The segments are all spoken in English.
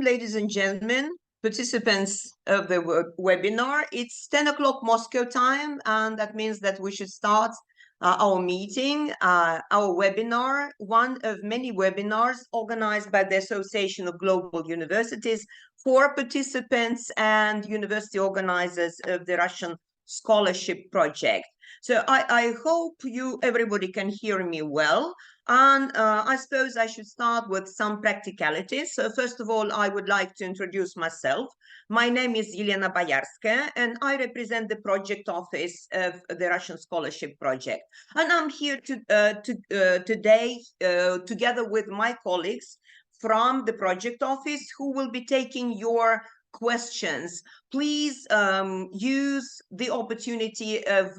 ladies and gentlemen, participants of the webinar. It's 10 o'clock Moscow time, and that means that we should start our meeting, our webinar, one of many webinars organized by the Association of Global Universities for participants and university organizers of the Russian Scholarship Project. So I hope everybody can hear me well. And I suppose I should start with some practicalities. So first of all, I would like to introduce myself. My name is Elena Boyarskaya, and I represent the project office of the Russian Scholarship Project. And I'm here today together with my colleagues from the project office who will be taking your questions. Please use the opportunity of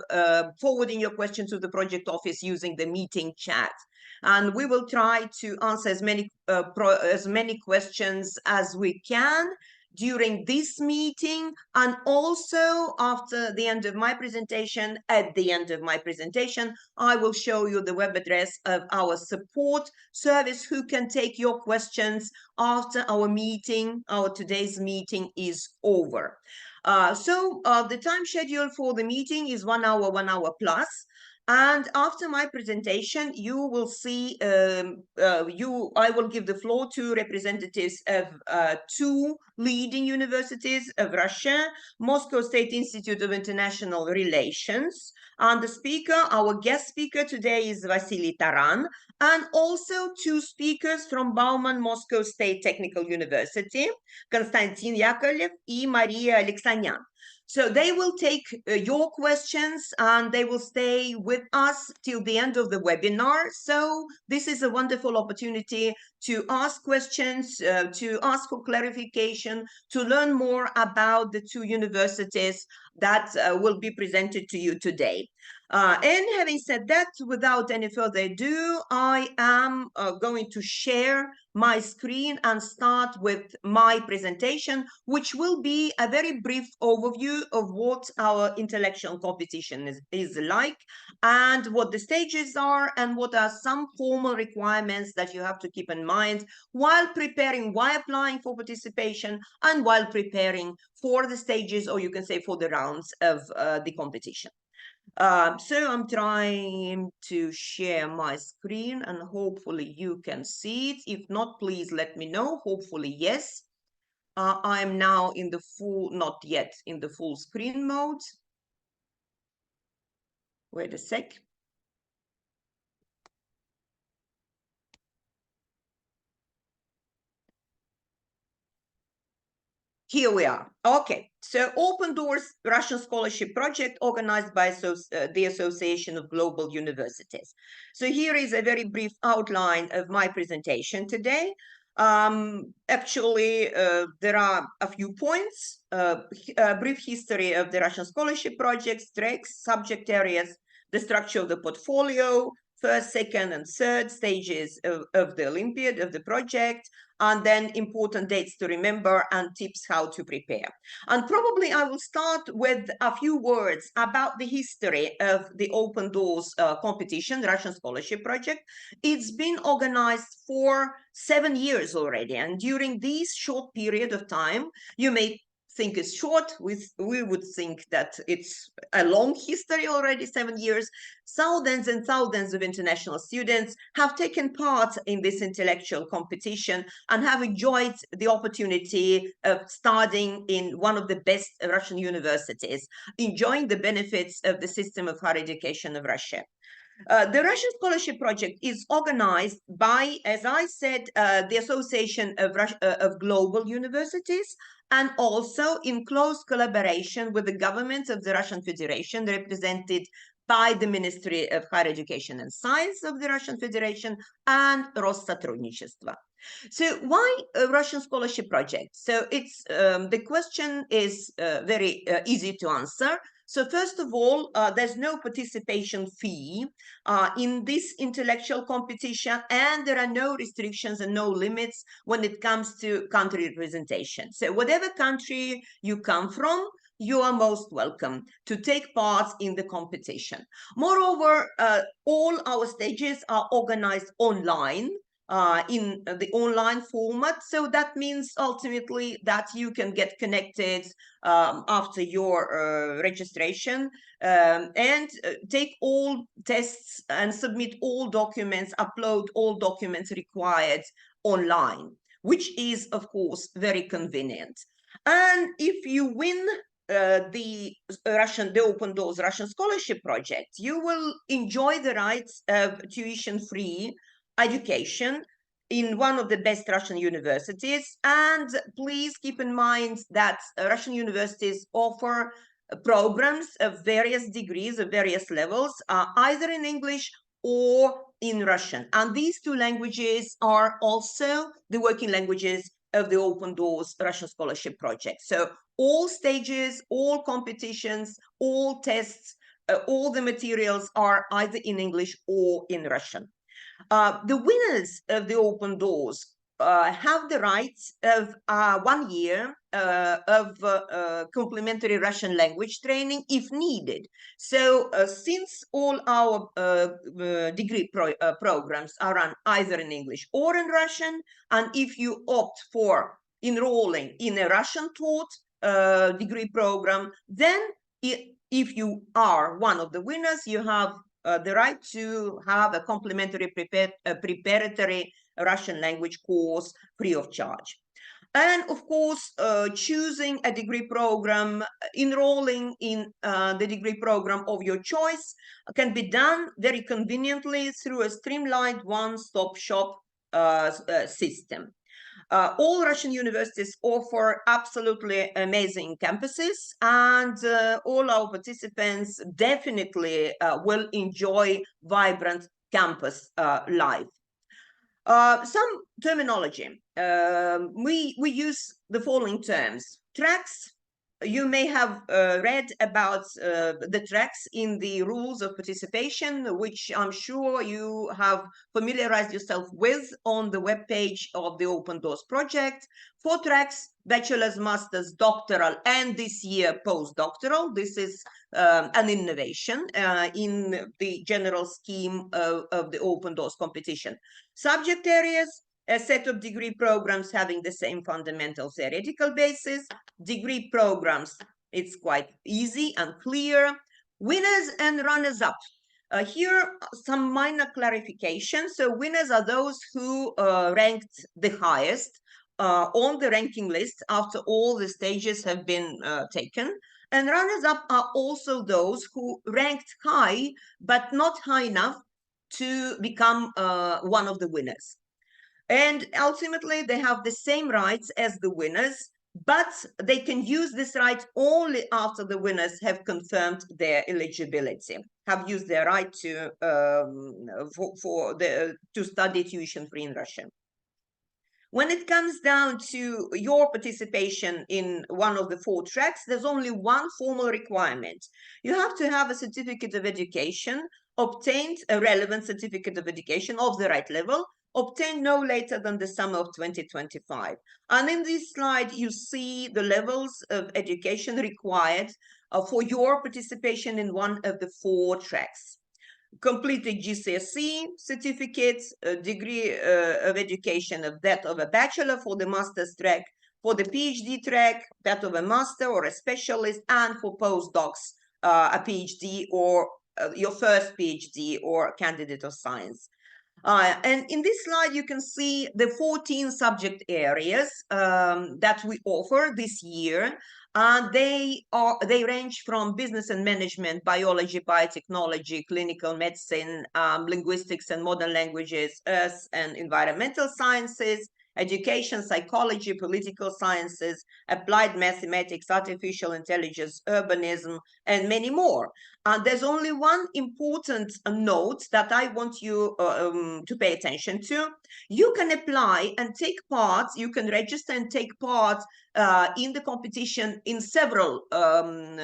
forwarding your questions to the project office using the meeting chat. And we will try to answer as many questions as we can during this meeting, and also after the end of my presentation. At the end of my presentation, I will show you the web address of our support service who can take your questions after our meeting, today's meeting is over. So the time schedule for the meeting is 1 hour plus. And after my presentation, you will see, I will give the floor to representatives of two leading universities of Russia, Moscow State Institute of International Relations. And the speaker, our guest speaker today is Vasily Taran, and also two speakers from Bauman Moscow State Technical University, Konstantin Yakovlev and Maria Alexanyan. So they will take your questions and they will stay with us till the end of the webinar. So this is a wonderful opportunity to ask questions, to ask for clarification, to learn more about the two universities that will be presented to you today. And having said that, without any further ado, I am going to share my screen and start with my presentation, which will be a very brief overview of what our intellectual competition is like, and what the stages are, and what are some formal requirements that you have to keep in mind while preparing, while applying for participation, and while preparing for the stages, or you can say for the rounds of the competition. So I'm trying to share my screen and hopefully you can see it. If not, please let me know. Hopefully, yes. I'm now in the full, not yet in the full screen mode. Wait a sec. Here we are. Okay, so Open Doors Russian Scholarship Project organized by the Association of Global Universities. So here is a very brief outline of my presentation today. Actually, there are a few points, a brief history of the Russian Scholarship Project, strengths, subject areas, the structure of the portfolio, first, second, and third stages of the Olympiad, of the project, and then important dates to remember and tips how to prepare. And probably I will start with a few words about the history of the Open Doors competition, the Russian Scholarship Project. It's been organized for 7 years already. And during this short period of time, you may think it's short, we would think that it's a long history already, 7 years. Thousands and thousands of international students have taken part in this intellectual competition and have enjoyed the opportunity of studying in one of the best Russian universities, enjoying the benefits of the system of higher education of Russia. The Russian Scholarship Project is organized by, as I said, the Association of Global Universities, and also in close collaboration with the government of the Russian Federation, represented by the Ministry of Higher Education and Science of the Russian Federation and Россотрудничество. So why a Russian Scholarship Project? So it's the question is very easy to answer. So first of all, there's no participation fee in this intellectual competition, and there are no restrictions and no limits when it comes to country representation. So whatever country you come from, you are most welcome to take part in the competition. Moreover, all our stages are organized online. in the online format. So that means ultimately that you can get connected after your registration and take all tests and submit all documents, upload all documents required online, which is, of course, very convenient. And if you win the Open Doors Russian Scholarship Project, you will enjoy the rights of tuition-free education in one of the best Russian universities. And please keep in mind that Russian universities offer programs of various degrees, of various levels, either in English or in Russian. And these two languages are also the working languages of the Open Doors Russian Scholarship Project. So all stages, all competitions, all tests, all the materials are either in English or in Russian. The winners of the Open Doors have the right of 1 year of complementary Russian language training if needed. So since all our degree programs are run either in English or in Russian, and if you opt for enrolling in a Russian taught degree program, then if you are one of the winners, you have the right to have a complimentary preparatory Russian language course free of charge. And of course, choosing a degree program, enrolling in the degree program of your choice can be done very conveniently through a streamlined one-stop shop system. All Russian universities offer absolutely amazing campuses, and all our participants definitely will enjoy vibrant campus life. Some terminology. We use the following terms. Tracks. You may have read about the tracks in the rules of participation, which I'm sure you have familiarized yourself with on the webpage of the Open Doors project. 4 tracks: bachelor's, master's, doctoral, and this year postdoctoral. This is an innovation in the general scheme of the Open Doors competition. Subject areas: a set of degree programs having the same fundamental theoretical basis. Degree programs, it's quite easy and clear. Winners and runners-up. Here, some minor clarification. So winners are those who ranked the highest on the ranking list after all the stages have been taken. And runners-up are also those who ranked high, but not high enough to become one of the winners. And ultimately, they have the same rights as the winners, but they can use this right only after the winners have confirmed their eligibility, have used their right to study tuition-free in Russia. When it comes down to your participation in one of the 4 tracks, there's only one formal requirement. You have to have a certificate of education, obtained a relevant certificate of education of the right level, obtained no later than the summer of 2025. And in this slide, you see the levels of education required for your participation in one of the 4 tracks. Completed GCSE certificate, a degree of education of that of a bachelor for the master's track, for the PhD track, that of a master or a specialist, and for postdocs, a PhD or your first PhD or candidate of science. And in this slide, you can see the 14 subject areas that we offer this year. They range from business and management, biology, biotechnology, clinical medicine, linguistics and modern languages, earth and environmental sciences, education, psychology, political sciences, applied mathematics, artificial intelligence, urbanism, and many more. There's only one important note that I want you to pay attention to. You can apply and take part, you can register and take part in the competition in several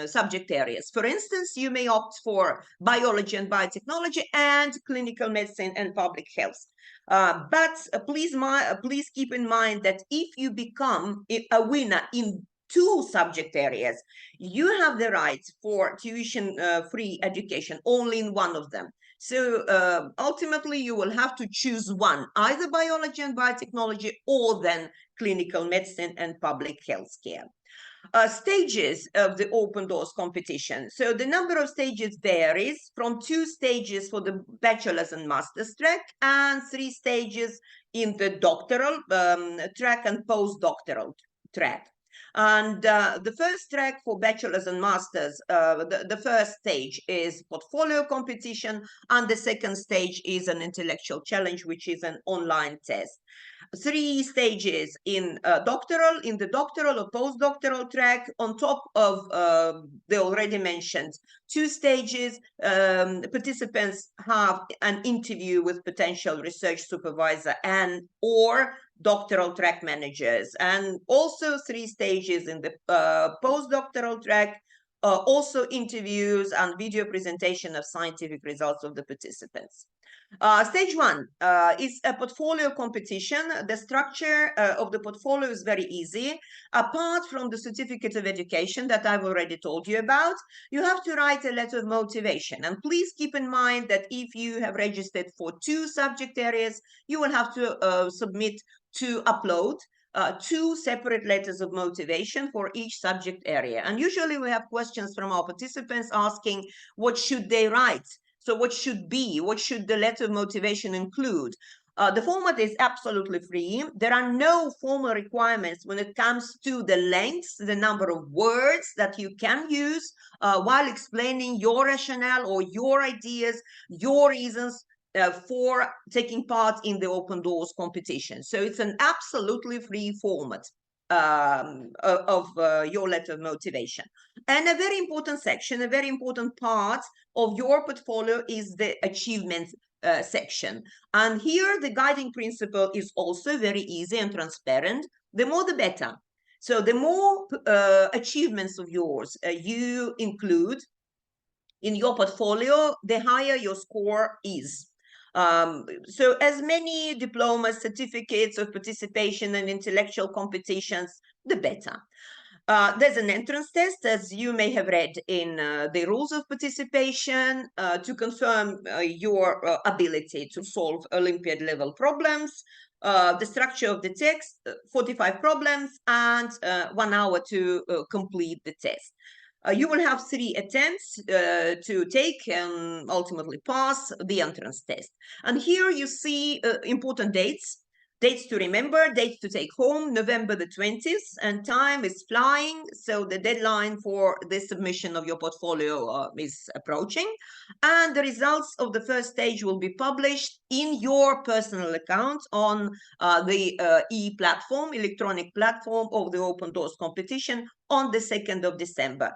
subject areas. For instance, you may opt for biology and biotechnology and clinical medicine and public health. But please keep in mind that if you become a winner in 2 subject areas, you have the right for tuition-free education only in one of them. So ultimately, you will have to choose one, either biology and biotechnology, or then clinical medicine and public health care. Stages of the open doors competition. So the number of stages varies from 2 stages for the bachelor's and master's track and 3 stages in the doctoral track and postdoctoral track. And the first track for bachelor's and master's, the first stage is portfolio competition, and the second stage is an intellectual challenge, which is an online test. 3 stages in the doctoral or postdoctoral track, on top of the already mentioned 2 stages. Participants have an interview with potential research supervisor and or doctoral track managers, and also 3 stages in the postdoctoral track, also interviews and video presentation of scientific results of the participants. Stage 1 is a portfolio competition. The structure of the portfolio is very easy. Apart from the certificate of education that I've already told you about, you have to write a letter of motivation. And please keep in mind that if you have registered for 2 subject areas, you will have to submit to upload 2 separate letters of motivation for each subject area. And usually we have questions from our participants asking what should they write. So what should the letter of motivation include? The format is absolutely free. There are no formal requirements when it comes to the length, the number of words that you can use while explaining your rationale or your ideas, your reasons for taking part in the open doors competition. So it's an absolutely free format of your letter of motivation. And a very important section, a very important part of your portfolio is the achievements section. And here the guiding principle is also very easy and transparent. The more the better. So the more achievements of yours you include in your portfolio, the higher your score is. So as many diplomas, certificates of participation in intellectual competitions, the better. There's an entrance test, as you may have read in the rules of participation, to confirm your ability to solve Olympiad level problems. The structure of the text, 45 problems and 1 hour to complete the test. You will have 3 attempts to take and ultimately pass the entrance test. And here you see important dates to remember, dates to take home, November the 20th, and time is flying. So the deadline for the submission of your portfolio is approaching. And the results of the first stage will be published in your personal account on the e-platform, electronic platform of the Open Doors competition on the 2nd of December.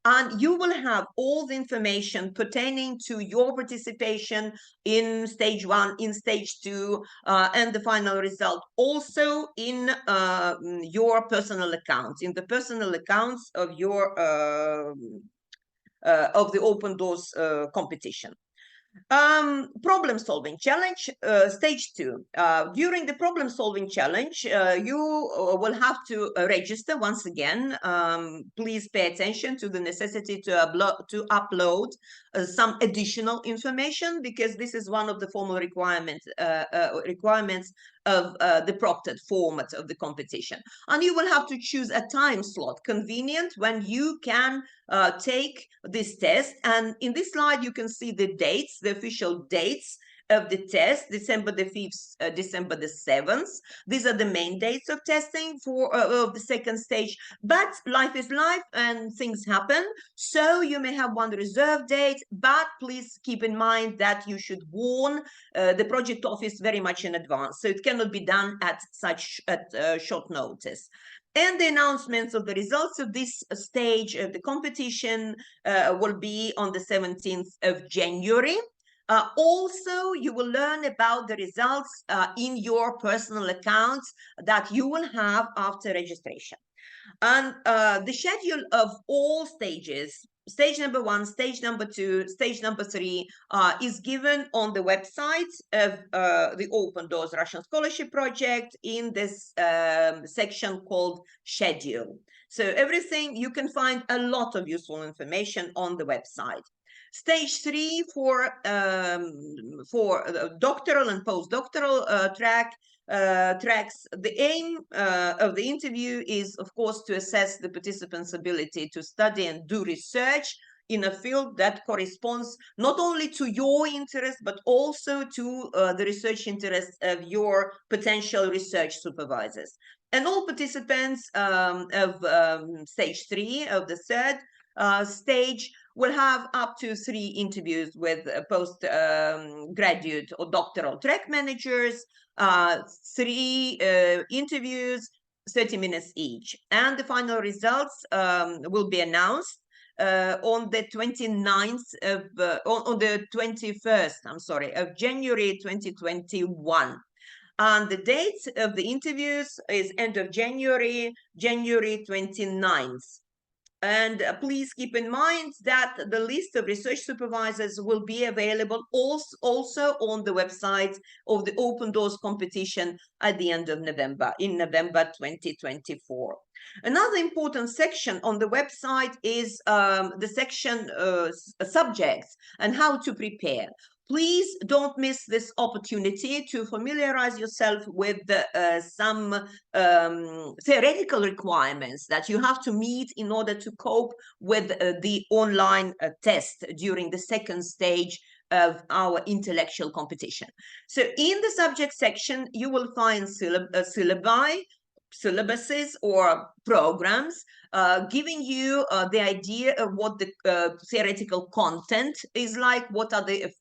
And you will have all the information pertaining to your participation in stage 1, in stage 2, and the final result also in your personal accounts, in the personal accounts of your of the Open Doors competition. Problem solving challenge, stage 2. During the problem solving challenge, you will have to register once again. Please pay attention to the necessity to upload some additional information, because this is one of the formal requirements of the proctored format of the competition. And you will have to choose a time slot convenient when you can take this test. And in this slide, you can see the dates, the official dates of the test, December the 5th, December the 7th. These are the main dates of testing for of the second stage, but life is life and things happen. So you may have one reserve date, but please keep in mind that you should warn the project office very much in advance. So it cannot be done at short notice. And the announcements of the results of this stage of the competition will be on the 17th of January. Also, you will learn about the results in your personal accounts that you will have after registration. And the schedule of all stages, stage number 1, stage number 2, stage number 3, is given on the website of the Open Doors Russian Scholarship Project in this section called Schedule. So everything, you can find a lot of useful information on the website. Stage 3 for doctoral and postdoctoral tracks. The aim of the interview is, of course, to assess the participants' ability to study and do research in a field that corresponds not only to your interest, but also to the research interests of your potential research supervisors. And all participants of stage 3 of the third stage will have up to 3 interviews with postgraduate or doctoral track managers, 3 interviews, 30 minutes each. And the final results will be announced on the 29th of, on the 21st, I'm sorry, of January 2021. And the date of the interviews is end of January 29th. And please keep in mind that the list of research supervisors will be available also on the website of the Open Doors competition at the end of November, in November 2024. Another important section on the website is the section subjects and how to prepare. Please don't miss this opportunity to familiarize yourself with some theoretical requirements that you have to meet in order to cope with the online test during the second stage of our intellectual competition. So in the subject section, you will find syllabuses or programs giving you the idea of what the theoretical content is like, what are the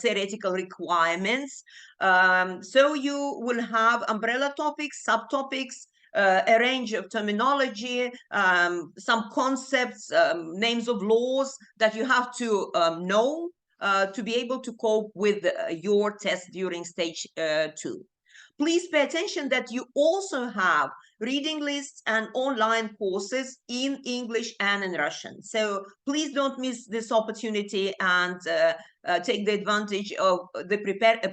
theoretical requirements. So you will have umbrella topics, subtopics, a range of terminology, some concepts, names of laws that you have to know to be able to cope with your test during stage 2. Please pay attention that you also have reading lists and online courses in English and in Russian. So please don't miss this opportunity and take the advantage of the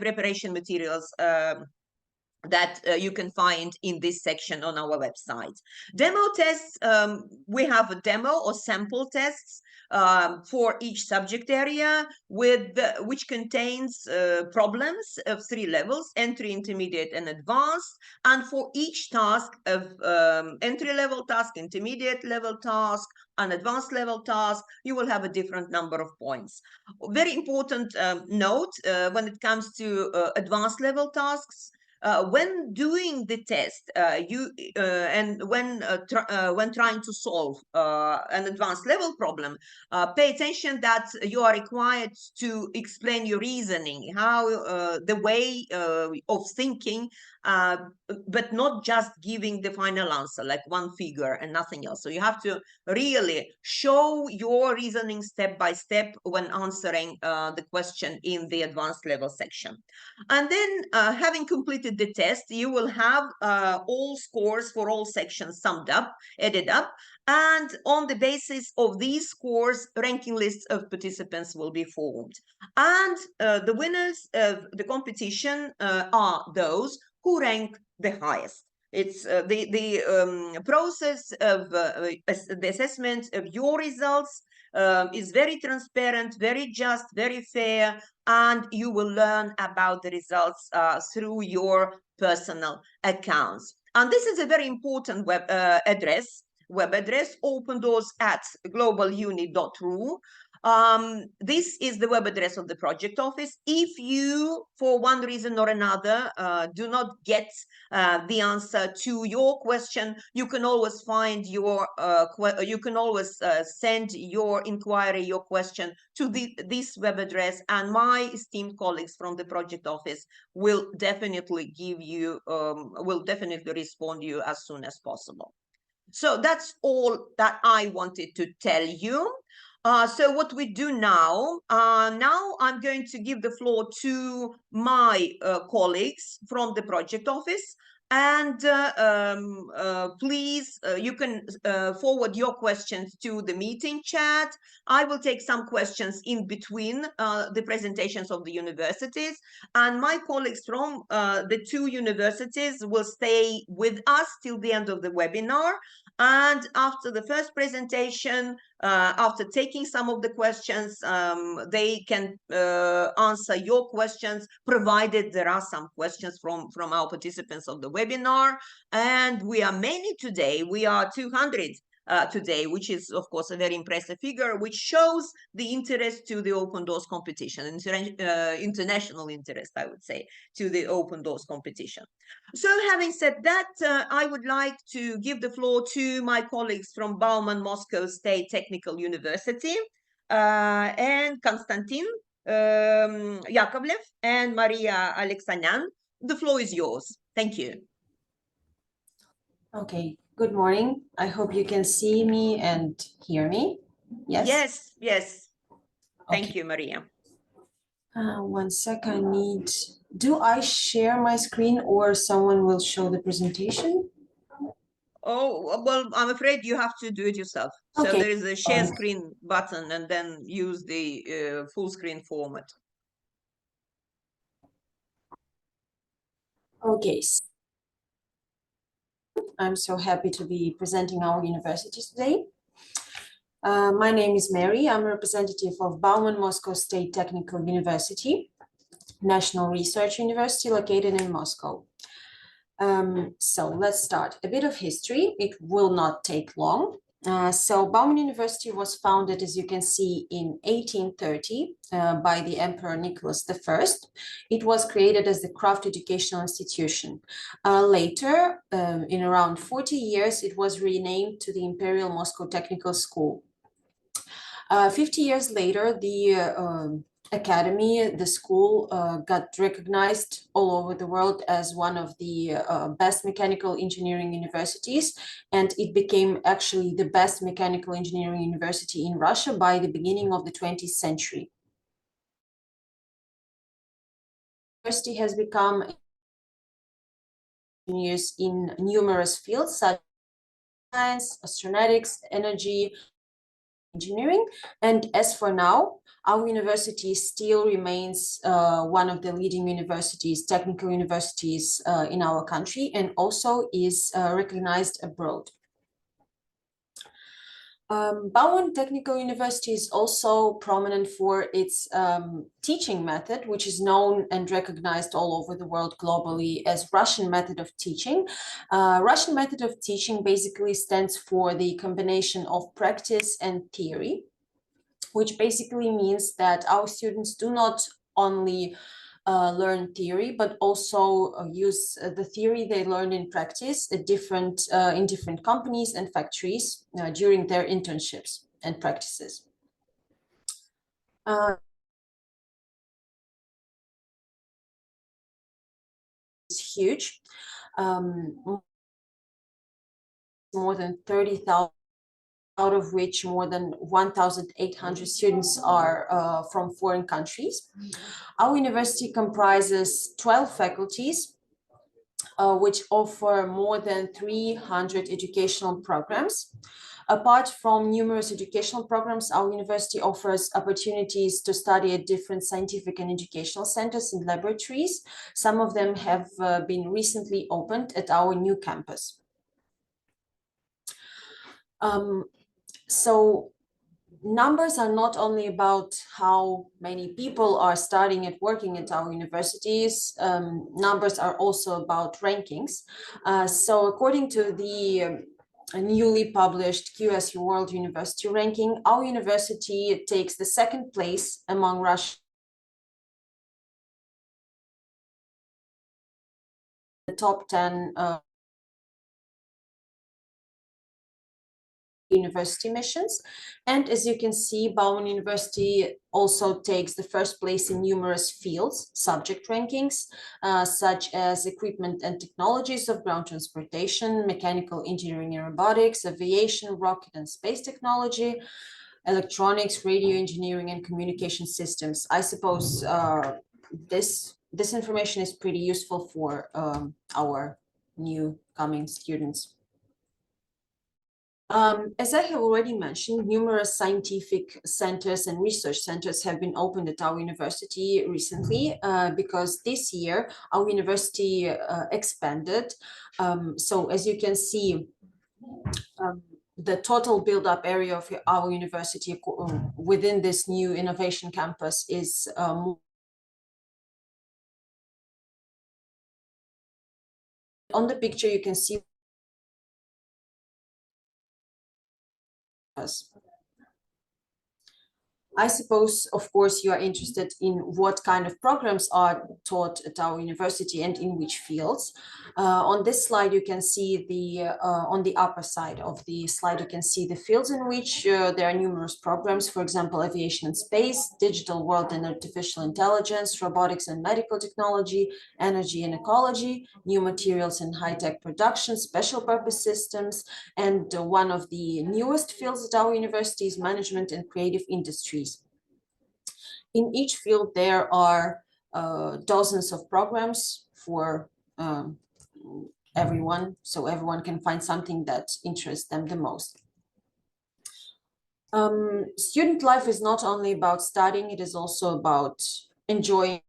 preparation materials that you can find in this section on our website. Demo tests, we have a demo or sample tests for each subject area with which contains problems of 3 levels: entry, intermediate, and advanced. And for each task of entry level task, intermediate level task, and advanced level task, you will have a different number of points. Very important note when it comes to advanced level tasks. When doing the test, and when trying to solve an advanced level problem, pay attention that you are required to explain your reasoning, how the way of thinking, but not just giving the final answer, like one figure and nothing else. So you have to really show your reasoning step by step when answering the question in the advanced level section. And then having completed the test, you will have all scores for all sections summed up, added up, and on the basis of these scores, ranking lists of participants will be formed. And the winners of the competition are those who rank the highest. It's the process of the assessment of your results is very transparent, very just, very fair, and you will learn about the results through your personal accounts. And this is a very important web address, opendoors@globaluni.ru. This is the web address of the project office. If you, for one reason or another, do not get the answer to your question, you can always find your, you can always send your inquiry, your question to this web address, and my esteemed colleagues from the project office will definitely give you, will definitely respond to you as soon as possible. So that's all that I wanted to tell you. So what we do now, now I'm going to give the floor to my colleagues from the project office. And please, you can forward your questions to the meeting chat. I will take some questions in between the presentations of the universities. And my colleagues from the 2 universities will stay with us till the end of the webinar. And after the first presentation, after taking some of the questions, they can answer your questions, provided there are some questions from our participants of the webinar. And we are many today. We are 200 today, which is, of course, a very impressive figure, which shows the interest to the Open Doors competition, international interest, I would say, to the Open Doors competition. So having said that, I would like to give the floor to my colleagues from Bauman Moscow State Technical University, and Konstantin Yakovlev and Maria Alexanyan. The floor is yours. Thank you. Okay, good morning. I hope you can see me and hear me. Yes? Yes, yes. Thank Okay. you, Maria. 1 sec, I need... Do I share my screen or someone will show the presentation? Oh, well, I'm afraid you have to do it yourself. So Okay. there is a share screen button and then use the full screen format. Okay. I'm so happy to be presenting our university today. My name is Mary. I'm a representative of Bauman Moscow State Technical University, National Research University located in Moscow. So let's start. A bit of history. It will not take long. So Bauman University was founded, as you can see, in 1830 by the Emperor Nicholas I. It was created as the craft educational institution. Later, in around 40 years, it was renamed to the Imperial Moscow Technical School. 50 years later, the academy, the school, got recognized all over the world as one of the best mechanical engineering universities, and it became actually the best mechanical engineering university in Russia by the beginning of the 20th century. The university has become engineers in numerous fields such as science, astronautics, energy, engineering, and as for now, our university still remains one of the leading universities, technical universities in our country, and also is recognized abroad. Bauman Technical University is also prominent for its teaching method, which is known and recognized all over the world globally as Russian method of teaching. Russian method of teaching basically stands for the combination of practice and theory, which basically means that our students do not only learn theory, but also use the theory they learn in practice at in different companies and factories during their internships and practices. It's huge. More than 30,000, out of which more than 1,800 students are from foreign countries. Our university comprises 12 faculties, which offer more than 300 educational programs. Apart from numerous educational programs, our university offers opportunities to study at different scientific and educational centers and laboratories. Some of them have been recently opened at our new campus. So numbers are not only about how many people are studying and working at our universities, numbers are also about rankings. So according to the newly published QS World University ranking, our university takes the second place among Russian the top 10 university missions. And as you can see, Bauman University also takes the first place in numerous fields, subject rankings, such as equipment and technologies of ground transportation, mechanical engineering and robotics, aviation, rocket and space technology, electronics, radio engineering, and communication systems. I suppose this information is pretty useful for our new coming students. As I have already mentioned, numerous scientific centers and research centers have been opened at our university recently because this year our university expanded. So as you can see, The total build-up area of our university within this new innovation campus is on the picture you can see us. I suppose, of course, you are interested in what kind of programs are taught at our university and in which fields. On this slide, you can see on the upper side of the slide, you can see the fields in which there are numerous programs, for example, aviation and space, digital world and artificial intelligence, robotics and medical technology, energy and ecology, new materials and high-tech production, special purpose systems, and one of the newest fields at our university is management and creative industries. In each field, there are dozens of programs for everyone, so everyone can find something that interests them the most. Student life is not only about studying, it is also about enjoying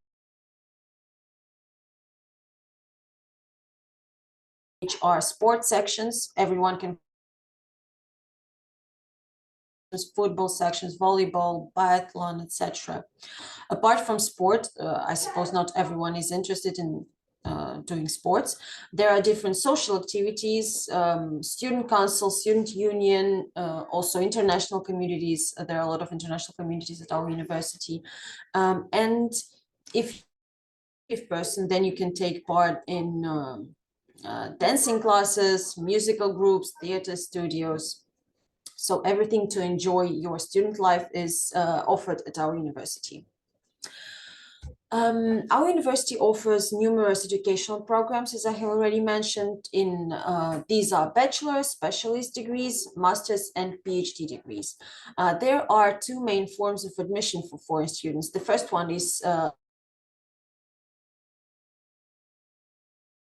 HR sports sections. Everyone can football sections, volleyball, biathlon, etc. Apart from sport, I suppose not everyone is interested in doing sports. There are different social activities, student council, student union, also international communities. There are a lot of international communities at our university. And if person, then you can take part in dancing classes, musical groups, theater studios. So everything to enjoy your student life is offered at our university. Our university offers numerous educational programs, as I have already mentioned. These are bachelor's, specialist degrees, master's, and PhD degrees. There are two main forms of admission for foreign students. The first one is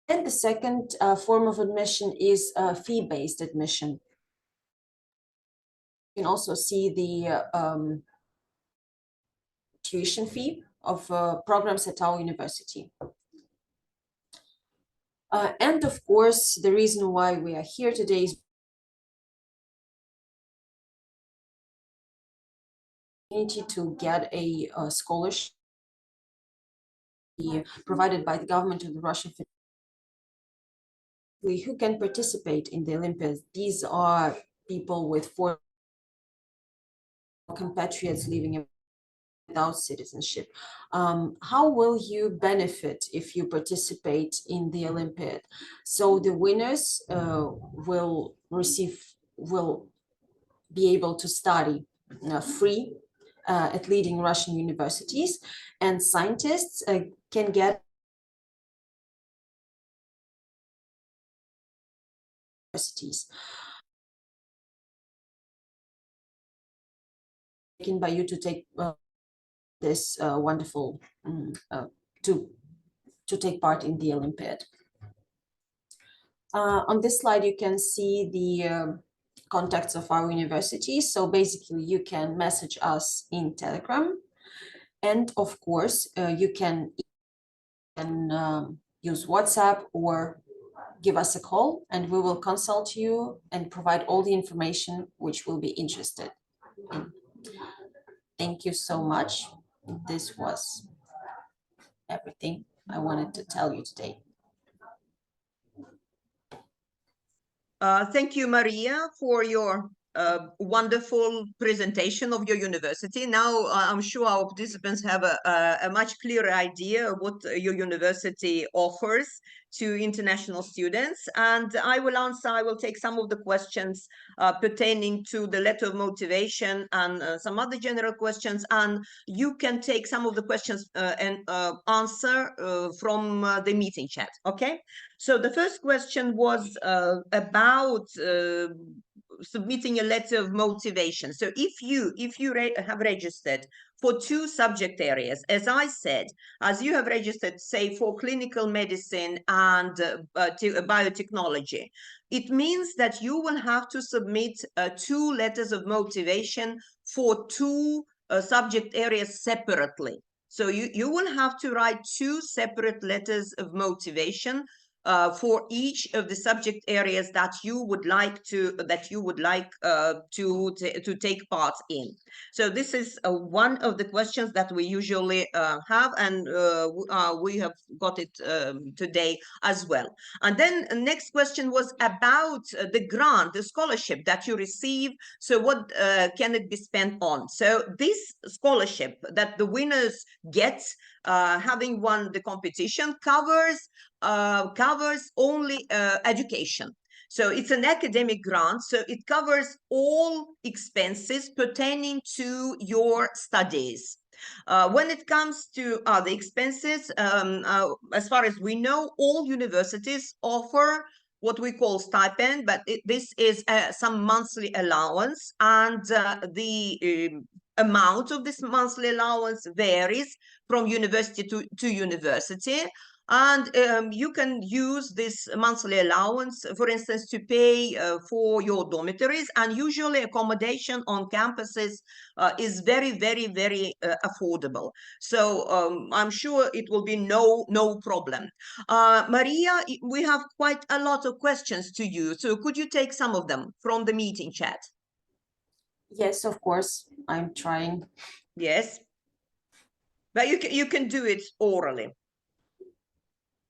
and the second form of admission is fee-based admission. You can also see the tuition fee of programs at our university. And of course, the reason why we are here today is to get a scholarship provided by the government of the Russian Federation who can participate in the Olympiads. These are people with foreign compatriots living without citizenship. How will you benefit if you participate in the Olympiad? So the winners will be able to study free at leading Russian universities, and scientists can get universities. By you to take this wonderful to take part in the Olympiad. On this slide, you can see the contacts of our university. So basically, you can message us in Telegram, and of course, you can use WhatsApp or give us a call, and we will consult you and provide all the information which will be interested in. Thank you so much. This was everything I wanted to tell you today. Thank you, Maria, for your wonderful presentation of your university. Now, I'm sure our participants have a much clearer idea of what your university offers to international students. And I will take some of the questions pertaining to the letter of motivation and some other general questions. And you can take some of the questions and answer from the meeting chat, okay? So the first question was about submitting a letter of motivation. So if you have registered for 2 subject areas, as I said, as you have registered, say, for clinical medicine and biotechnology, it means that you will have to submit 2 letters of motivation for 2 subject areas separately. So you will have to write 2 separate letters of motivation for each of the subject areas that you would like to take part in. So this is one of the questions that we usually have, and we have got it today as well. And then the next question was about the grant, the scholarship that you receive. So what can it be spent on? So this scholarship that the winners get, having won the competition, covers only education. So it's an academic grant, so it covers all expenses pertaining to your studies. When it comes to other expenses, as far as we know, all universities offer what we call stipend, but this is some monthly allowance, and the amount of this monthly allowance varies from university to university. And you can use this monthly allowance, for instance, to pay for your dormitories. And usually accommodation on campuses is very, very, very affordable. So I'm sure it will be no problem. Maria, we have quite a lot of questions to you. So could you take some of them from the meeting chat? Yes, of course, I'm trying. Yes. But you can do it orally,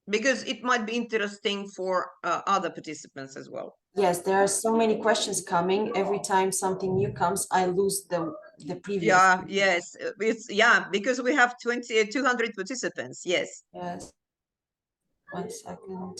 because it might be interesting for other participants as well. Yes, there are so many questions coming. Every time something new comes, I lose the previous. Yeah, yes. Because we have 200 participants. Yes. Yes. 1 second.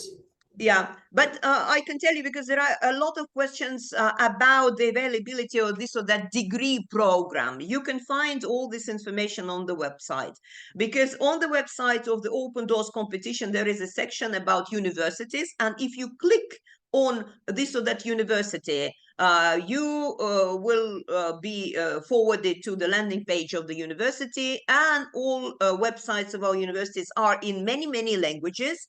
Yeah, but I can tell you, because there are a lot of questions about the availability of this or that degree program. You can find all this information on the website, because on the website of the Open Doors competition, there is a section about universities. And if you click on this or that university, you will be forwarded to the landing page of the university. And all websites of our universities are in many, many languages.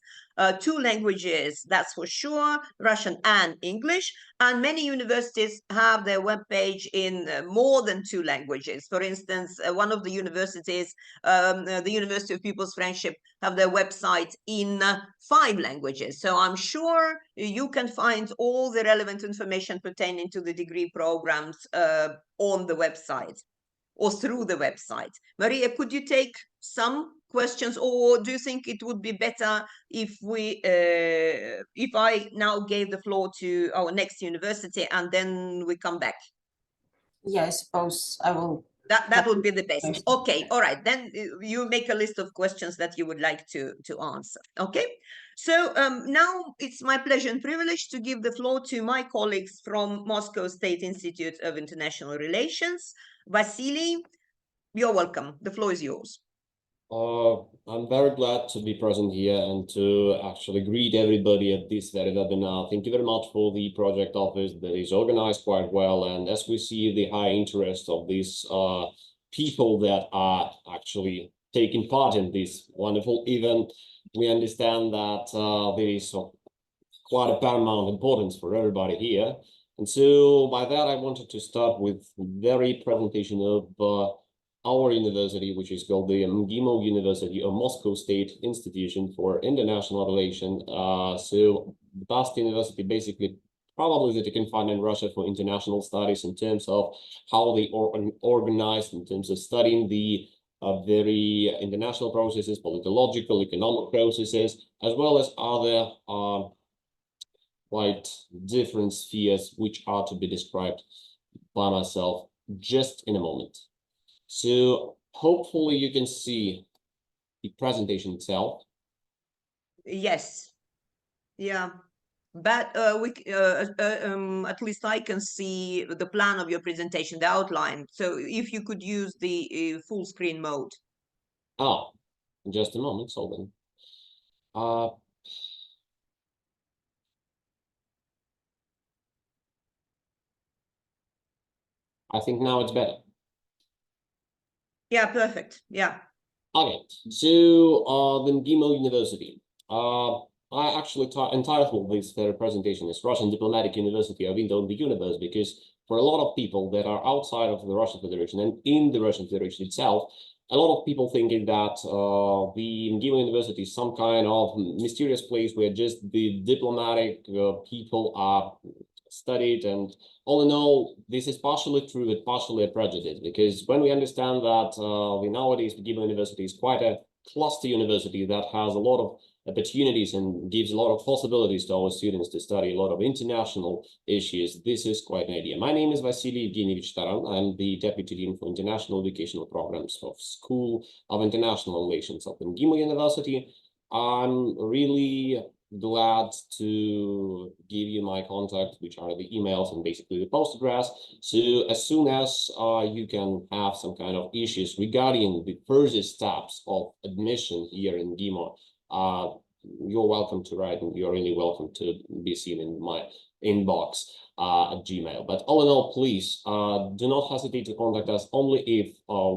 2 languages, that's for sure, Russian and English. And many universities have their webpage in more than 2 languages. For instance, one of the universities, the University of People's Friendship, have their website in 5 languages. So I'm sure you can find all the relevant information pertaining to the degree programs on the website or through the website. Maria, could you take some questions, or do you think it would be better if I now gave the floor to our next university and then we come back? Yeah, I suppose I will. That would be the best. Okay, all right. Then you make a list of questions that you would like to answer. Okay. So now it's my pleasure and privilege to give the floor to my colleagues from Moscow State Institute of International Relations. Vasily, you're welcome. The floor is yours. I'm very glad to be present here and to actually greet everybody at this very webinar. Thank you very much for the project office that is organized quite well. And as we see the high interest of these people that are actually taking part in this wonderful event, we understand that there is quite a paramount importance for everybody here. And so by that, I wanted to start with very presentation of our university, which is called the MGIMO University, or Moscow State Institution for International Relations. So the best university, basically, probably that you can find in Russia for international studies, in terms of how they are organized, in terms of studying the very international processes, politological, economic processes, as well as other quite different spheres, which are to be described by myself just in a moment. So hopefully you can see the presentation itself. Yes. Yeah. But at least I can see the plan of your presentation, the outline. So if you could use the full screen mode. Oh, just a moment, hold on. I think now it's better. Yeah, perfect. Yeah. Okay, so the MGIMO University. I actually entitled this presentation as Russian Diplomatic University of Window on the Universe, because for a lot of people that are outside of the Russian Federation and in the Russian Federation itself, a lot of people thinking that the MGIMO University is some kind of mysterious place where just the diplomatic people are studied, and all in all, this is partially true but partially a prejudice, because when we understand that nowadays MGIMO University is quite a cluster university that has a lot of opportunities and gives a lot of possibilities to our students to study a lot of international issues, this is quite an idea. My name is Vasily Evgenievich Taran. I'm the Deputy Dean for International Educational Programs of School of International Relations of MGIMO University. I'm really glad to give you my contact, which are the emails and basically the post address. So as soon as you can have some kind of issues regarding the further steps of admission here in MGIMO, you're welcome to write, and you're really welcome to be seen in my inbox at Gmail. But all in all, please do not hesitate to contact us only if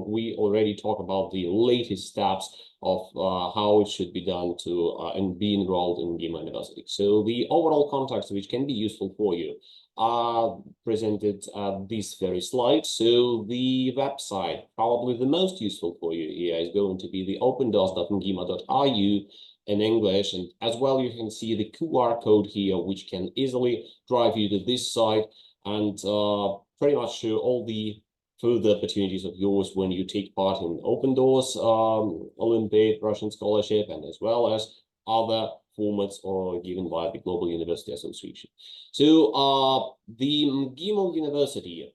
we already talk about the latest steps of how it should be done to and be enrolled in MGIMO University. So the overall contacts which can be useful for you are presented at this very slide. So the website, probably the most useful for you here, is going to be the opendoors.mgimo.ru in English, and as well you can see the QR code here, which can easily drive you to this site and pretty much show all the further opportunities of yours when you take part in Open Doors, Olympiad, Russian Scholarship, and as well as other formats or given by the Global University Association. So the MGIMO University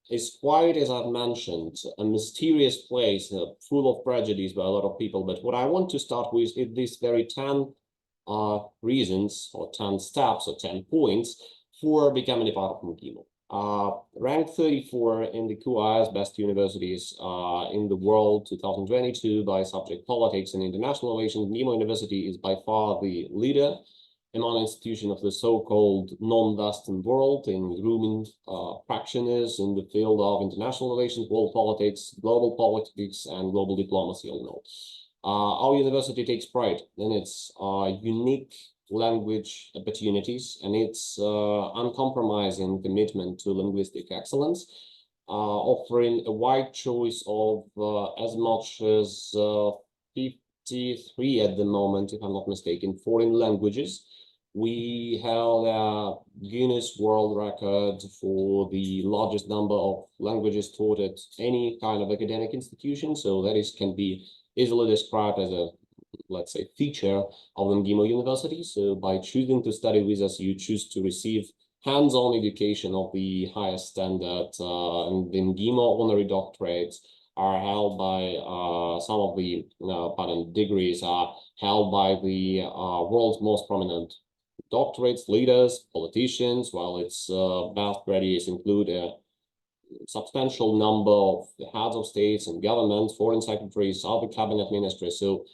is quite, as I've mentioned, a mysterious place full of prejudice by a lot of people. But what I want to start with is these very 10 reasons or 10 steps or 10 points for becoming a part of MGIMO. Ranked 34 in the QIS best universities in the world 2022 by subject politics and international relations, MGIMO University is by far the leader among institutions of the so-called non-Western world in grooming practitioners in the field of international relations, world politics, global politics, and global diplomacy. All in all, our university takes pride in its unique language opportunities and its uncompromising commitment to linguistic excellence, offering a wide choice of as much as 53 at the moment, if I'm not mistaken, foreign languages. We held a Guinness World Record for the largest number of languages taught at any kind of academic institution. So that can be easily described as a, let's say, feature of MGIMO University. So by choosing to study with us, you choose to receive hands-on education of the highest standard, and the MGIMO honorary doctorates are held by some of the degrees are held by the world's most prominent doctorates, leaders, politicians, while its best graduates include a substantial number of the heads of states and governments, foreign secretaries, other cabinet ministers. So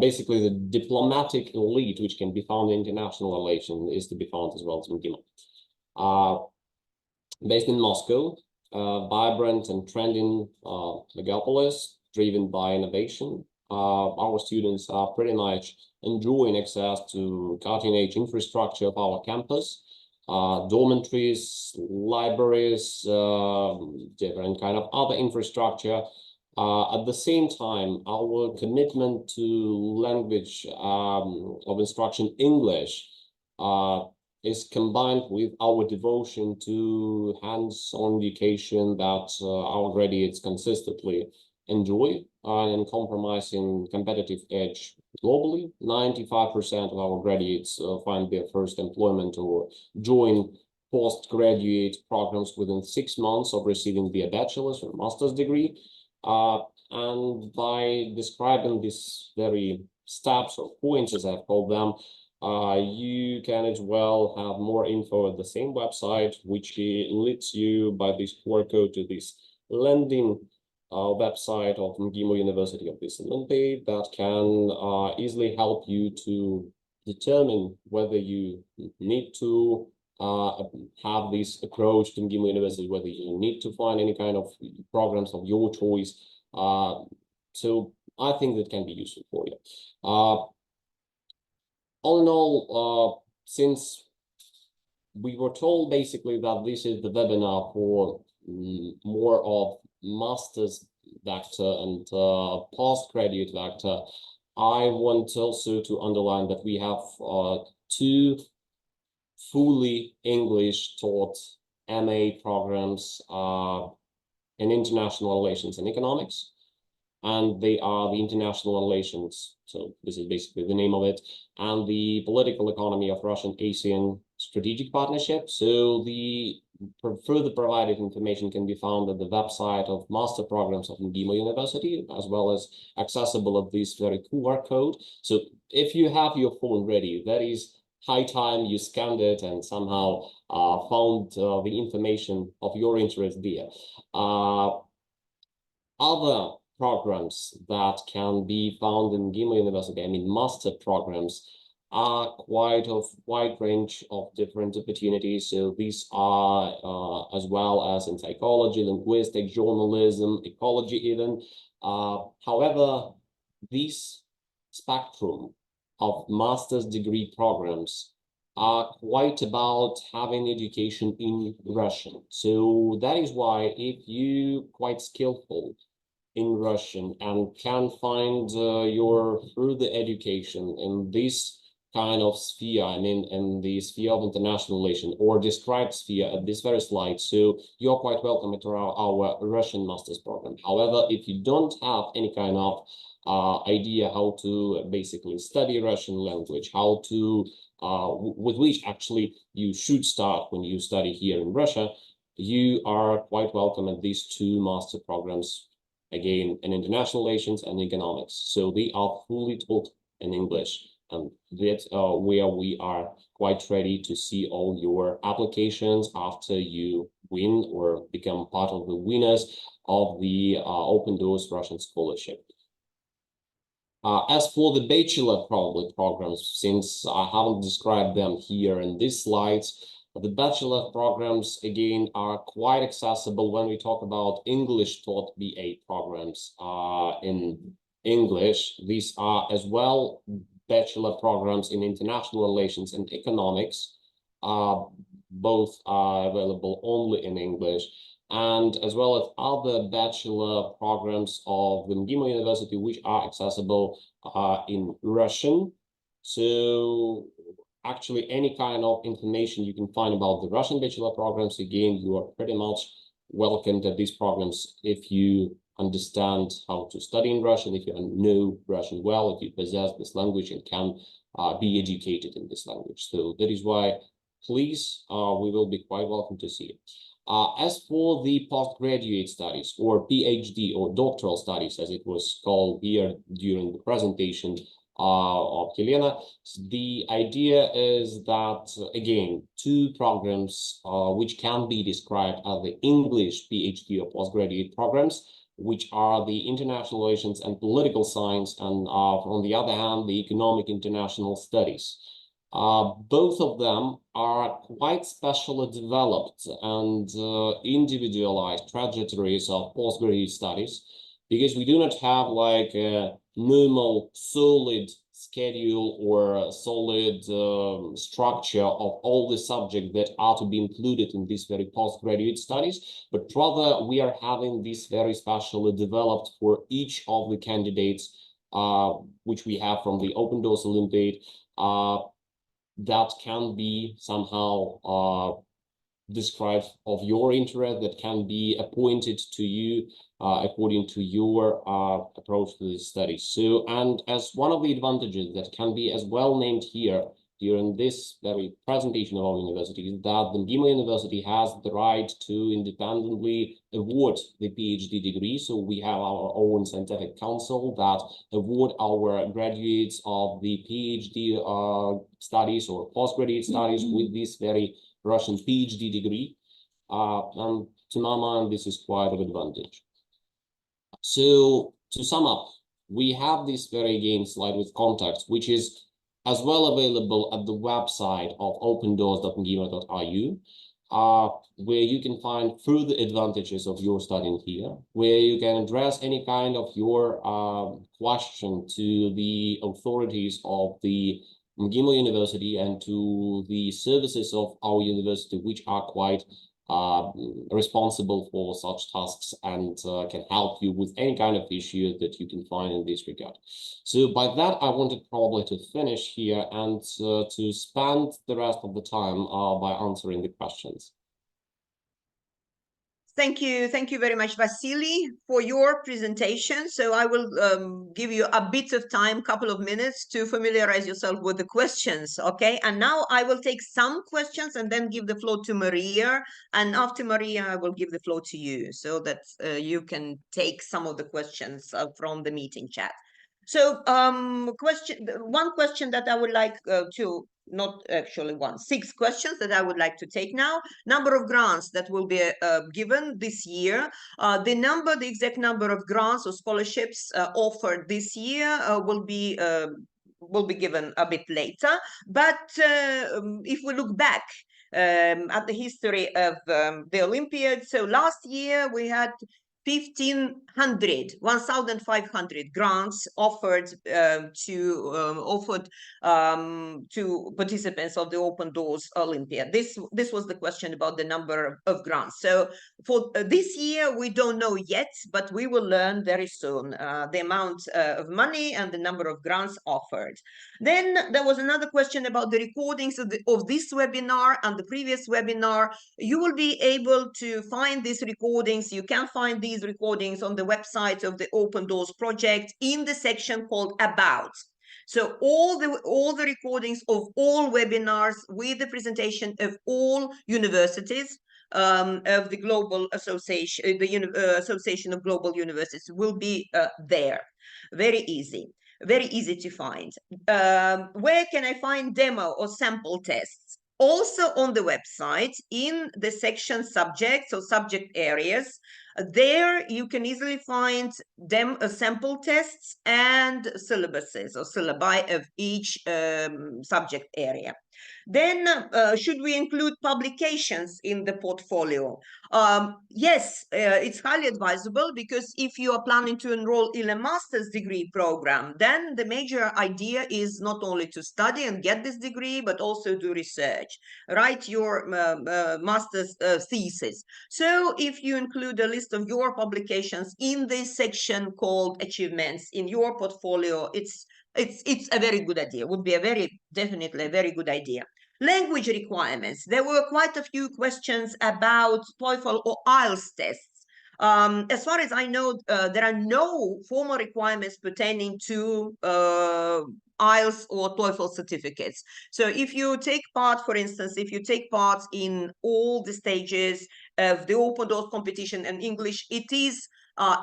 basically the diplomatic elite, which can be found in international relations, is to be found as well as MGIMO. Based in Moscow, vibrant and trending megapolis driven by innovation. Our students are pretty much enjoying access to cutting-edge infrastructure of our campus, dormitories, libraries, different kind of other infrastructure. At the same time, our commitment to language of instruction, English, is combined with our devotion to hands-on education that our graduates consistently enjoy and compromising competitive edge globally. 95% of our graduates find their first employment or join postgraduate programs within 6 months of receiving their bachelor's or master's degree. And by describing these very steps or points, as I've called them, you can as well have more info at the same website, which leads you by this QR code to this landing website of MGIMO University of this Olympiad that can easily help you to determine whether you need to have this approach to MGIMO University, whether you need to find any kind of programs of your choice. So I think that can be useful for you. All in all, since we were told basically that this is the webinar for more of master's vector and postgraduate vector, I want also to underline that we have two fully English taught MA programs in international relations and economics, and they are the international relations. So this is basically the name of it, and the political economy of Russian-ASEAN strategic partnership. So the further provided information can be found at the website of master programs of MGIMO University, as well as accessible at this very QR code. So if you have your phone ready, that is high time you scanned it and somehow found the information of your interest there. Other programs that can be found in MGIMO University, I mean master programs, are quite of wide range of different opportunities. So these are as well as in psychology, linguistics, journalism, ecology even. However, this spectrum of master's degree programs are quite about having education in Russian. So that is why if you quite skillful in Russian and can find your further education in this kind of sphere, I mean, in the sphere of international relations or described sphere at this very slide, so you're quite welcome to our Russian master's program. However, if you don't have any kind of idea how to basically study Russian language, how to with which actually you should start when you study here in Russia, you are quite welcome at these two master programs, again, in international relations and economics. So they are fully taught in English, and that's where we are quite ready to see all your applications after you win or become part of the winners of the Open Doors Russian Scholarship. As for the bachelor programs, since I haven't described them here in these slides, the bachelor programs, again, are quite accessible when we talk about English taught BA programs in English. These are as well bachelor programs in international relations and economics. Both are available only in English, and as well as other bachelor programs of the MGIMO University, which are accessible in Russian. So actually, any kind of information you can find about the Russian bachelor programs, again, you are pretty much welcome to these programs if you understand how to study in Russian, if you know Russian well, if you possess this language and can be educated in this language. So that is why, please, we will be quite welcome to see it. As for the postgraduate studies or PhD or doctoral studies, as it was called here during the presentation of Helena, the idea is that, again, two programs which can be described as the English PhD or postgraduate programs, which are the international relations and political science, and on the other hand, the economic international studies. Both of them are quite specially developed and individualized trajectories of postgraduate studies, because we do not have like a normal solid schedule or solid structure of all the subjects that are to be included in these very postgraduate studies, but rather we are having this very specially developed for each of the candidates, which we have from the Open Doors Olympiad, that can be somehow described of your interest, that can be appointed to you according to your approach to the study. So, and as one of the advantages that can be as well named here during this very presentation of our university is that the MGIMO University has the right to independently award the PhD degree. So we have our own scientific council that award our graduates of the PhD studies or postgraduate studies with this very Russian PhD degree. And to my mind, this is quite an advantage. So to sum up, we have this very again slide with context, which is as well available at the website of opendoors.mgimo.ru, where you can find further advantages of your studying here, where you can address any kind of your question to the authorities of the MGIMO University and to the services of our university, which are quite responsible for such tasks and can help you with any kind of issue that you can find in this regard. So by that, I wanted probably to finish here and to spend the rest of the time by answering the questions. Thank you very much, Vasily, for your presentation. So I will give you a bit of time, couple of minutes to familiarize yourself with the questions, okay? And now I will take some questions and then give the floor to Maria. And after Maria, I will give the floor to you so that you can take some of the questions from the meeting chat. So one question that I would like not actually one, 6 questions that I would like to take now. Number of grants that will be given this year. The exact number of grants or scholarships offered this year will be given a bit later. But if we look back at the history of the Olympiad, so last year we had 1,500 grants offered to participants of the Open Doors Olympiad. This was the question about the number of grants. So for this year, we don't know yet, but we will learn very soon the amount of money and the number of grants offered. Then there was another question about the recordings of this webinar and the previous webinar. You will be able to find these recordings. You can find these recordings on the website of the Open Doors project in the section called About. So all the recordings of all webinars with the presentation of all universities of the Global Association, Association of Global Universities will be there. Very easy to find. Where can I find demo or sample tests? Also on the website in the section subjects or subject areas, there you can easily find sample tests and syllabuses or syllabi of each subject area. Then should we include publications in the portfolio? Yes, it's highly advisable, because if you are planning to enroll in a master's degree program, then the major idea is not only to study and get this degree, but also do research, write your master's thesis. So if you include a list of your publications in this section called achievements in your portfolio, it's a very good idea. Would be definitely a very good idea. Language requirements. There were quite a few questions about TOEFL or IELTS tests. As far as I know, there are no formal requirements pertaining to IELTS or TOEFL certificates. So if you take part, for instance, in all the stages of the Open Doors competition in English, it is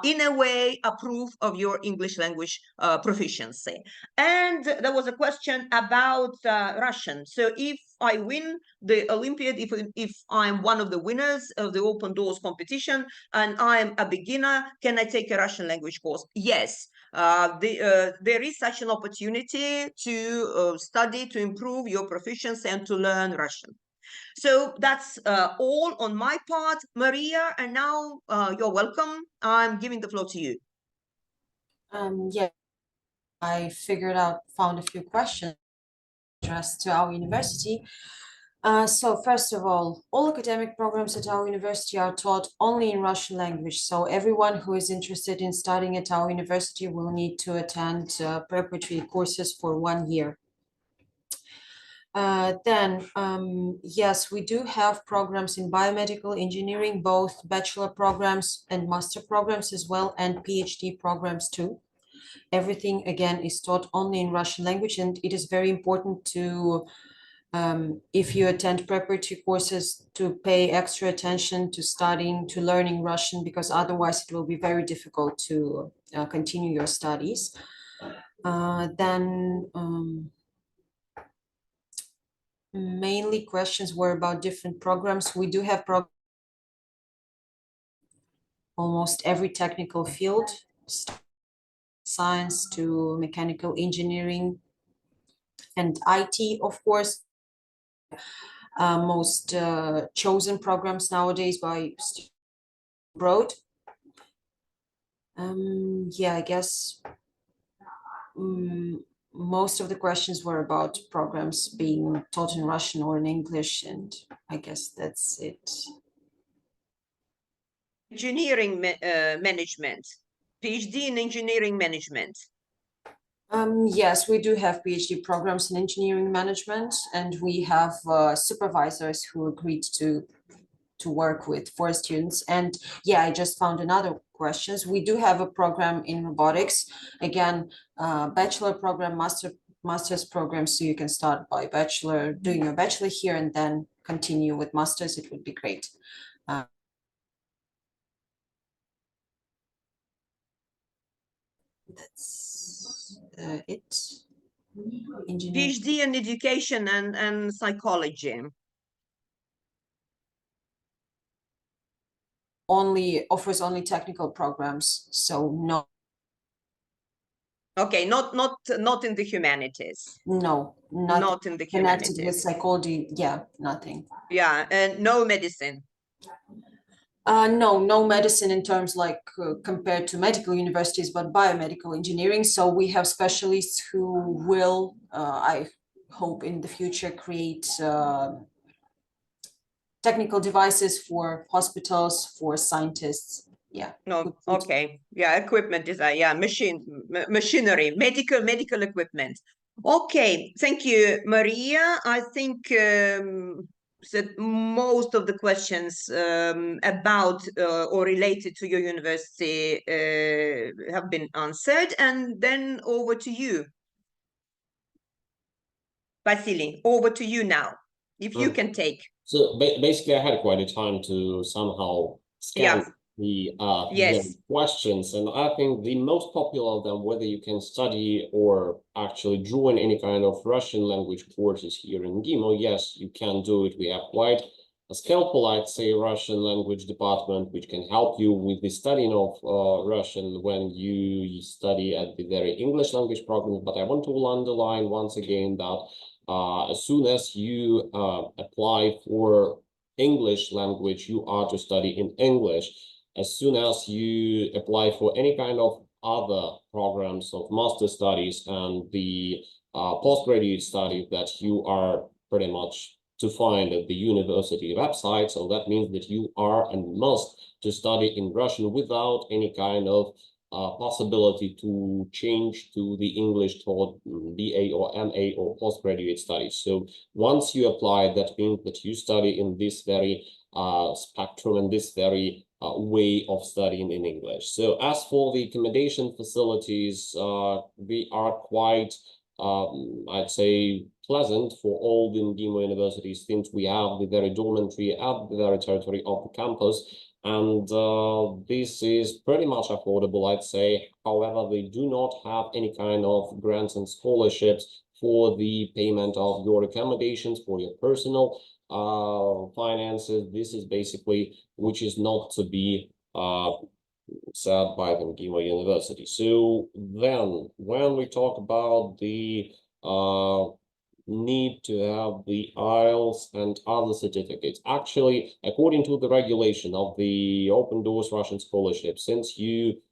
in a way a proof of your English language proficiency. And there was a question about Russian. So if I win the Olympiad, if I'm one of the winners of the Open Doors competition and I'm a beginner, can I take a Russian language course? Yes. There is such an opportunity to study, to improve your proficiency and to learn Russian. So that's all on my part, Maria, and now you're welcome. I'm giving the floor to you. Yeah, I found a few questions addressed to our university. So first of all academic programs at our university are taught only in Russian language. So everyone who is interested in studying at our university will need to attend preparatory courses for 1 year. Yes, we do have programs in biomedical engineering, both bachelor programs and master programs as well, and PhD programs too. Everything, again, is taught only in Russian language, and it is very important to, if you attend preparatory courses, to pay extra attention to studying, to learning Russian, because otherwise it will be very difficult to continue your studies. Mainly questions were about different programs. We do have almost every technical field, science to mechanical engineering and IT, of course. Most chosen programs nowadays by abroad. Yeah, I guess most of the questions were about programs being taught in Russian or in English, and I guess that's it. engineering management, PhD in engineering management. Yes, we do have PhD programs in engineering management, and we have supervisors who agreed to work with for students. And yeah, I just found another questions. We do have a program in robotics, again, bachelor program, master's program. So you can start by bachelor, doing your bachelor here, and then continue with masters. It would be great. That's it. Engineering. PhD in education and psychology. Offers only technical programs, so no. Okay, not in the humanities. No, Not in the connected with humanities. psychology. Yeah, nothing. Yeah, and no medicine. No medicine in terms like compared to medical universities, but biomedical engineering. So we have specialists who will, I hope in the future, create technical devices for hospitals, for scientists. Yeah. No, okay. Yeah, equipment design. Yeah, machinery, medical equipment. Okay, thank you, Maria. I think that most of the questions about or related to your university have been answered. And then over to you, Vasily. Over to you now, if you can take. So basically, I had quite a time to somehow scan Yeah. the Yes. questions, and I think the most popular of them, whether you can study or actually join any kind of Russian language courses here in MGIMO, yes, you can do it. We have quite a skillful, I'd say, Russian language department, which can help you with the studying of Russian when you study at the very English language program. But I want to underline once again that as soon as you apply for English language, you are to study in English. As soon as you apply for any kind of other programs of master studies and the postgraduate studies that you are pretty much to find at the university website. So that means that you are and must to study in Russian without any kind of possibility to change to the English taught BA or MA or postgraduate studies. So once you apply, that means that you study in this very spectrum and this very way of studying in English. So as for the accommodation facilities, we are quite, I'd say, pleasant for all the MGIMO universities, since we have the very dormitory at the very territory of the campus. And this is pretty much affordable, I'd say. However, they do not have any kind of grants and scholarships for the payment of your accommodations, for your personal finances. This is basically, which is not to be said by the MGIMO University. So then, when we talk about the need to have the IELTS and other certificates. Actually, according to the regulation of the Open Doors Russian Scholarship, since you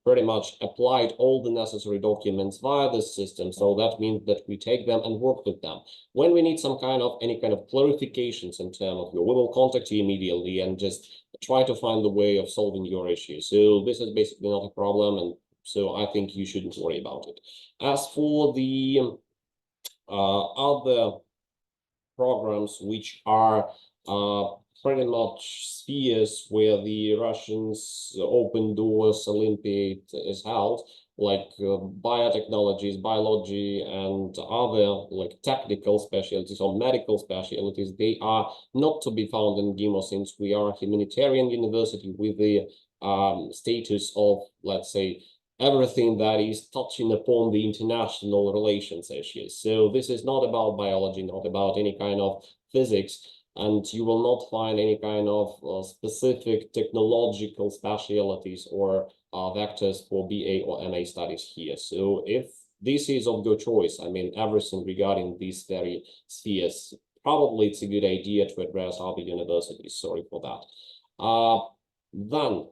pretty much applied all the necessary documents via this system, so that means that we take them and work with them. When we need some kind of any kind of clarifications in terms of we will contact you immediately and just try to find the way of solving your issue. So this is basically not a problem, and so I think you shouldn't worry about it. As for the other programs which are pretty much spheres where the Russians Open Doors Olympiad is held, like biotechnologies, biology, and other like technical specialties or medical specialties, they are not to be found in MGIMO, since we are a humanitarian university with the status of, let's say, everything that is touching upon the international relations issues. So this is not about biology, not about any kind of physics, and you will not find any kind of specific technological specialties or vectors for BA or MA studies here. So if this is of your choice, I mean, everything regarding these very spheres, probably it's a good idea to address other universities. Sorry for that. Then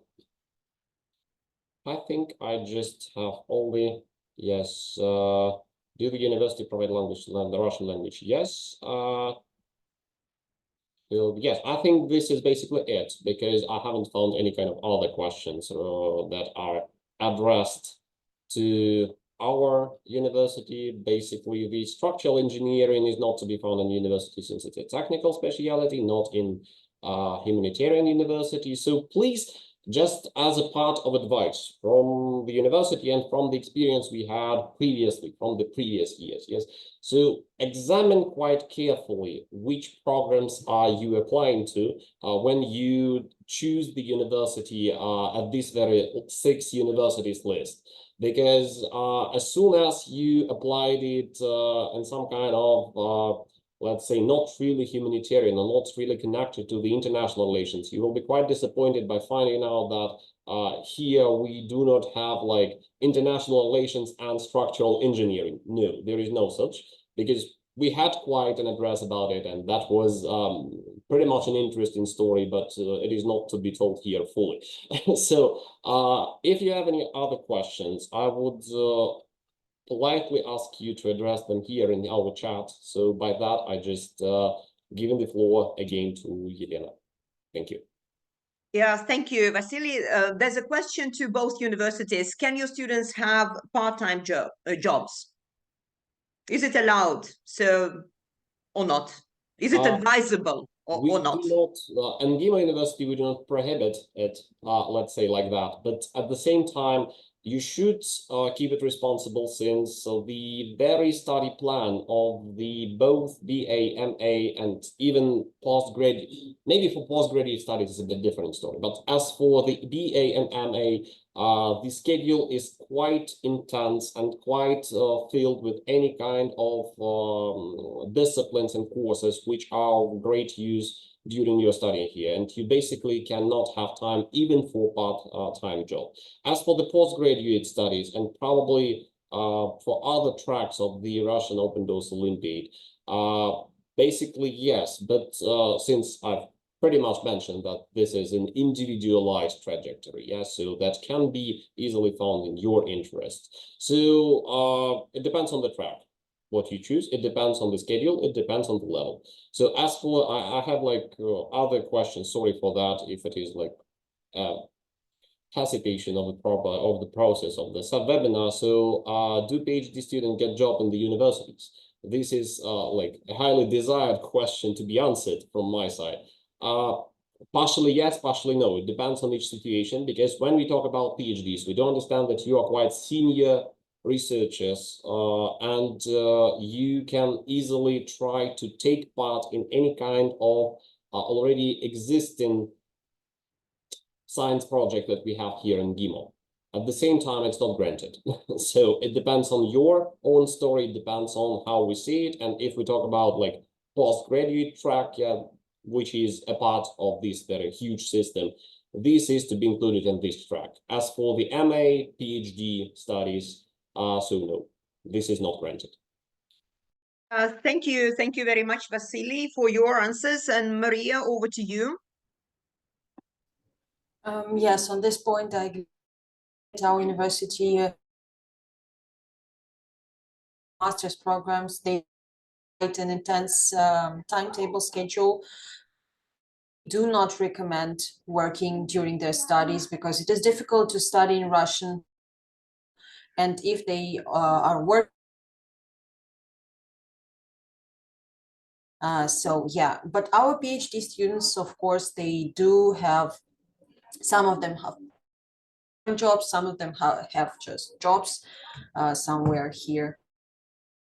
I think I just have only, yes, do the university provide language, the Russian language? Yes. So yes, I think this is basically it, because I haven't found any kind of other questions that are addressed to our university. Basically, the structural engineering is not to be found in university since it's a technical specialty, not in humanitarian university. So please, just as a part of advice from the university and from the experience we had previously, from the previous years, yes. So examine quite carefully which programs are you applying to when you choose the university at this very 6 universities list. Because as soon as you applied it in some kind of let's say, not really humanitarian or not really connected to the international relations, you will be quite disappointed by finding out that here we do not have like international relations and structural engineering. No, there is no such, because we had quite an address about it, and that was pretty much an interesting story, but it is not to be told here fully. So if you have any other questions, I would politely ask you to address them here in our chat. So by that, I just giving the floor again to Yelena. Thank you. Yeah, thank you, Vasily. There's a question to both universities. Can your students have part-time jobs? Is it allowed? So, or not? Is it advisable or not? We do not, MGIMO University, we do not prohibit it, let's say like that. But at the same time, you should keep it responsible, since the very study plan of the both BA, MA, and even postgraduate, maybe for postgraduate studies is a bit different story. But as for the BA and MA, the schedule is quite intense and quite filled with any kind of disciplines and courses which are of great use during your study here, and you basically cannot have time even for part-time job. As for the postgraduate studies, and probably for other tracks of the Russian Open Doors Olympiad, basically yes, but since I've pretty much mentioned that this is an individualized trajectory, yes, so that can be easily found in your interest. So it depends on the track what you choose. It depends on the schedule. It depends on the level. So as for I have like other questions. Sorry for that. If it is like hesitation of the process of the sub-webinar. So do PhD students get job in the universities? This is like a highly desired question to be answered from my side. Partially yes, partially no. It depends on each situation, because when we talk about PhDs, we do understand that you are quite senior researchers and you can easily try to take part in any kind of already existing science project that we have here in MGIMO. At the same time, it's not granted. So it depends on your own story. It depends on how we see it. And if we talk about like postgraduate track, yeah, which is a part of this very huge system, this is to be included in this track. As for the MA, PhD studies, so no, this is not granted. Thank you very much, Vasily, for your answers. And Maria, over to you. Yes, on this point, I agree. Our university master's programs, they write an intense timetable schedule. Do not recommend working during their studies, because it is difficult to study in Russian. And if they are working, so yeah, but our PhD students, of course, they do have, some of them have jobs, some of them have just jobs somewhere here.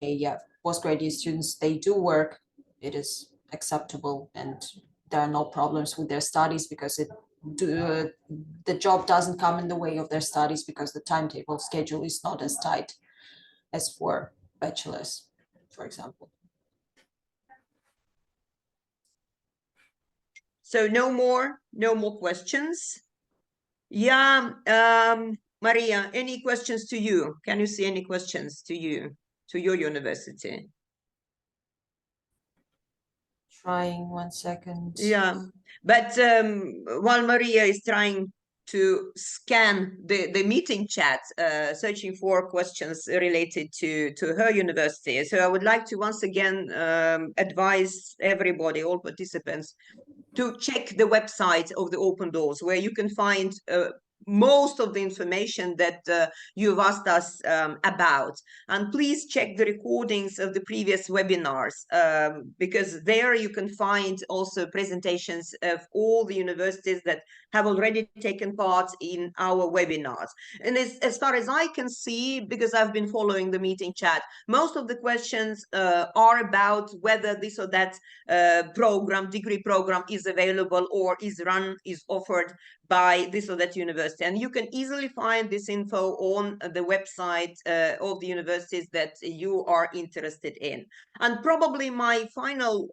Yeah, postgraduate students, they do work. It is acceptable, and there are no problems with their studies, because the job doesn't come in the way of their studies, because the timetable schedule is not as tight as for bachelors, for example. So no more questions. Yeah, Maria, any questions to you? Can you see any questions to you, to your university? Trying 1 second. Yeah, but while Maria is trying to scan the meeting chat, searching for questions related to her university. So I would like to once again advise everybody, all participants, to check the website of the Open Doors, where you can find most of the information that you've asked us about. And please check the recordings of the previous webinars, because there you can find also presentations of all the universities that have already taken part in our webinars. And as far as I can see, because I've been following the meeting chat, most of the questions are about whether this or that degree program is available or is offered by this or that university. And you can easily find this info on the website of the universities that you are interested in. And probably my final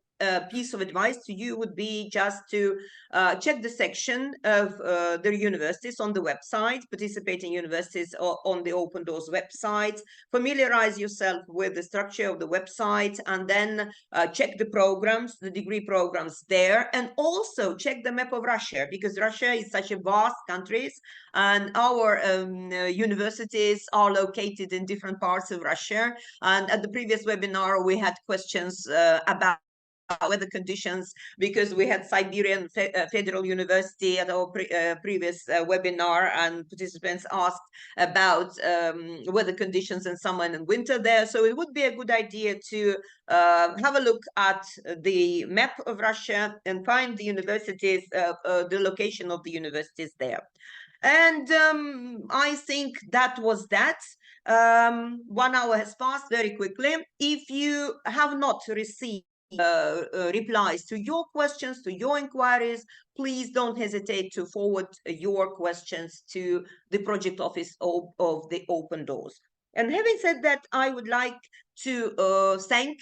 piece of advice to you would be just to check the section of the universities on the website, participating universities on the Open Doors website, familiarize yourself with the structure of the website, and then check the programs, the degree programs there, and also check the map of Russia, because Russia is such a vast country, and our universities are located in different parts of Russia. And at the previous webinar, we had questions about weather conditions, because we had Siberian Federal University at our previous webinar, and participants asked about weather conditions in summer and winter there. So it would be a good idea to have a look at the map of Russia and find the universities, the location of the universities there. And I think that was that. 1 hour has passed very quickly. If you have not received replies to your questions, to your inquiries, please don't hesitate to forward your questions to the project office of the Open Doors. And having said that, I would like to thank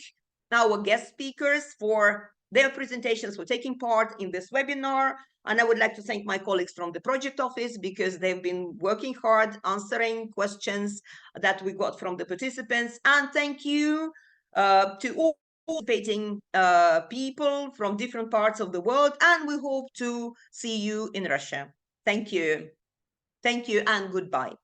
our guest speakers for their presentations, for taking part in this webinar. And I would like to thank my colleagues from the project office, because they've been working hard answering questions that we got from the participants. And thank you to all participating people from different parts of the world, and we hope to see you in Russia. Thank you and goodbye.